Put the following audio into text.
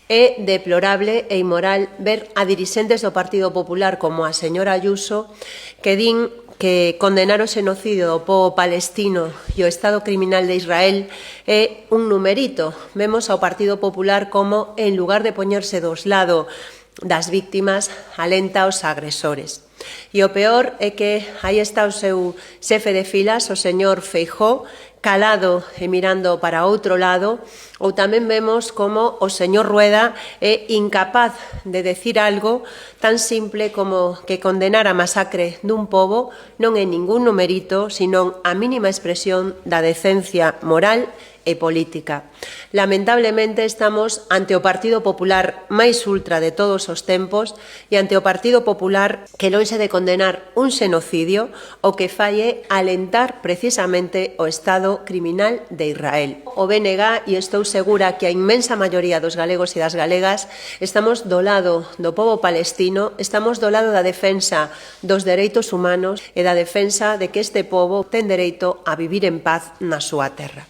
É deplorable e inmoral ver a dirixentes do Partido Popular como a señora Ayuso que din que condenar o xenocidio do pobo palestino e o Estado criminal de Israel é un numerito. Vemos ao Partido Popular como, en lugar de poñerse dos lados das víctimas, alenta os agresores. E o peor é que aí está o seu xefe de filas, o señor Feijóo, calado e mirando para outro lado, ou tamén vemos como o señor Rueda é incapaz de decir algo tan simple como que condenar a masacre dun pobo non é ningún numerito, senón a mínima expresión da decencia moral e política. Lamentablemente estamos ante o Partido Popular máis ultra de todos os tempos e ante o Partido Popular que lonxe de condenar un xenocidio o que fai é alentar precisamente o Estado criminal de Israel. O BNG, e estou segura que a inmensa maioría dos galegos e das galegas, estamos do lado do pobo palestino, estamos do lado da defensa dos dereitos humanos e da defensa de que este pobo ten dereito a vivir en paz na súa terra.